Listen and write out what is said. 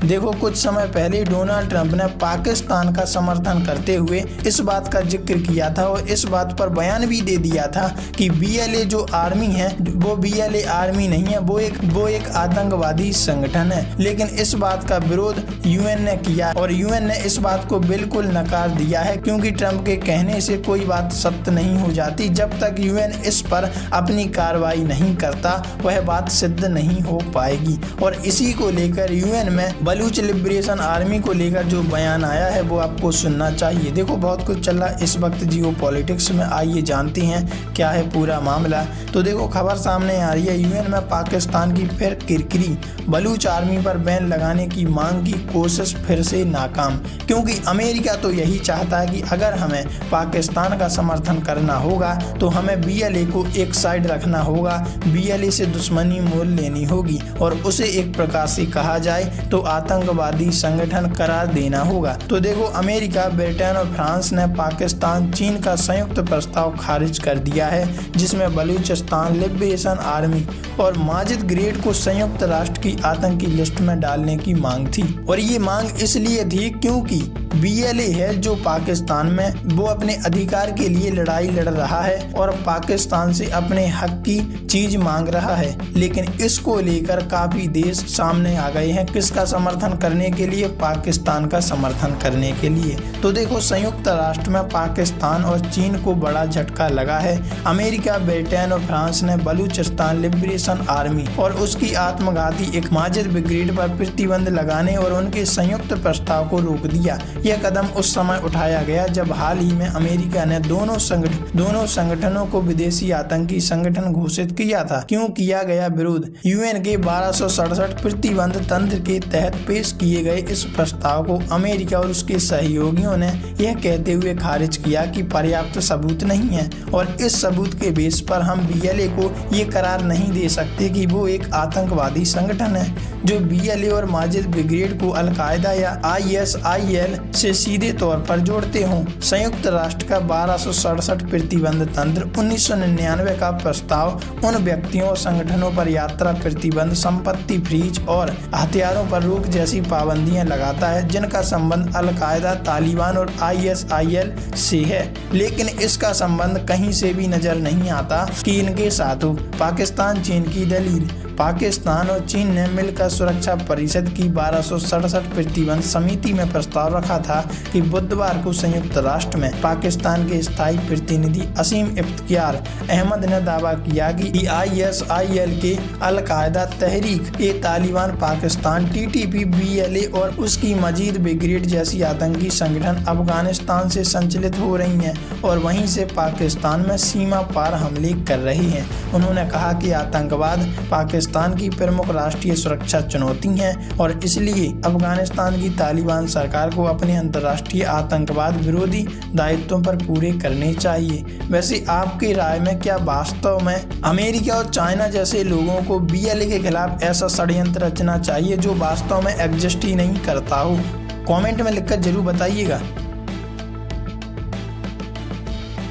देखो कुछ समय पहले डोनाल्ड ट्रंप ने पाकिस्तान का समर्थन करते हुए इस बात का जिक्र किया था और इस बात पर बयान भी दे दिया था कि BLA जो आर्मी है वो BLA आर्मी नहीं है, वो एक आतंकवादी संगठन है। लेकिन इस बात का विरोध UN ने किया और UN ने इस बात को बिल्कुल नकार दिया है, क्योंकि ट्रंप के कहने से कोई बात सत्य नहीं हो जाती। जब तक UN इस पर अपनी कार्रवाई नहीं करता वह बात सिद्ध नहीं हो पाएगी। और इसी को लेकर UN में बलूच लिबरेशन आर्मी को लेकर जो बयान आया है वो आपको सुनना चाहिए। देखो बहुत कुछ चल रहा है इस वक्त जियो पॉलिटिक्स में, आइए जानते हैं क्या है पूरा मामला। तो देखो खबर सामने आ रही है, UN में पाकिस्तान की फिर किरकिरी, बलूच आर्मी पर बैन लगाने की मांग की कोशिश फिर से नाकाम। क्योंकि अमेरिका तो यही चाहता है कि अगर हमें पाकिस्तान का समर्थन करना होगा तो हमें BLA को एक साइड रखना होगा, BLA से दुश्मनी मोल लेनी होगी और उसे एक प्रकार से कहा जाए तो आतंकवादी संगठन करार देना होगा। तो देखो अमेरिका, ब्रिटेन और फ्रांस ने पाकिस्तान, चीन का संयुक्त प्रस्ताव खारिज कर दिया है, जिसमें बलूचिस्तान लिबरेशन आर्मी और माजिद ग्रेड को संयुक्त राष्ट्र की आतंकी लिस्ट में डालने की मांग थी। और ये मांग इसलिए थी क्योंकि BLA है जो पाकिस्तान में वो अपने अधिकार के लिए लड़ाई लड़ रहा है और पाकिस्तान से अपने हक की चीज मांग रहा है। लेकिन इसको लेकर काफी देश सामने आ गए हैं किसका समर्थन करने के लिए, पाकिस्तान का समर्थन करने के लिए। तो देखो संयुक्त राष्ट्र में पाकिस्तान और चीन को बड़ा झटका लगा है। अमेरिका, ब्रिटेन और फ्रांस ने बलूचिस्तान लिबरेशन आर्मी और उसकी आत्मघाती एक माजिद ब्रिगेड पर प्रतिबंध लगाने और उनके संयुक्त प्रस्ताव को रोक दिया। यह कदम उस समय उठाया गया जब हाल ही में अमेरिका ने दोनों संगठनों को विदेशी आतंकी संगठन घोषित किया था। क्यों किया गया विरोध? UN के 1267 प्रतिबंध तंत्र के तहत पेश किए गए इस प्रस्ताव को अमेरिका और उसके सहयोगियों ने यह कहते हुए खारिज किया कि पर्याप्त सबूत नहीं है और इस सबूत के बेस पर हम BLA को ये करार नहीं दे सकते कि वो एक आतंकवादी संगठन है जो BLA और माजिद ब्रिगेड को अल-कायदा या ISIL से सीधे तौर पर जोड़ते हों। संयुक्त राष्ट्र का 1267 प्रतिबंध तंत्र 1999 का प्रस्ताव उन व्यक्तियों और संगठनों पर यात्रा प्रतिबंध, संपत्ति फ्रीज और हथियारों पर रोक जैसी पाबंदियां लगाता है जिनका संबंध अल-कायदा, तालिबान और ISIL से है। लेकिन इसका संबंध कहीं से भी नजर नहीं आता कि इनके साथ हो। पाकिस्तान, चीन की दलील। पाकिस्तान और चीन ने मिलकर सुरक्षा परिषद की 1267 प्रतिबंध समिति में प्रस्ताव रखा था कि बुधवार को संयुक्त राष्ट्र में पाकिस्तान के स्थायी प्रतिनिधि असीम इफ्तिकार अहमद ने दावा किया कि ISIL के al Qaeda, Tehrik-e-Taliban Pakistan, TTP, BLA और उसकी मजीद ब्रिगेड जैसी आतंकी संगठन अफगानिस्तान से संचालित हो रही हैं और वहीं से पाकिस्तान में सीमा पार हमले कर रही हैं। उन्होंने कहा कि आतंकवाद पाकिस्तान की प्रमुख राष्ट्रीय सुरक्षा चुनौती है और इसलिए अफगानिस्तान की तालिबान सरकार को अपने अंतर्राष्ट्रीय आतंकवाद विरोधी दायित्वों पर पूरे करने चाहिए। वैसे आपकी राय में क्या वास्तव में अमेरिका और चाइना जैसे लोगों को BLA के खिलाफ ऐसा षड्यंत्र रचना चाहिए जो वास्तव में एग्जिस्ट ही नहीं करता हो? कमेंट में लिखकर जरूर बताइएगा।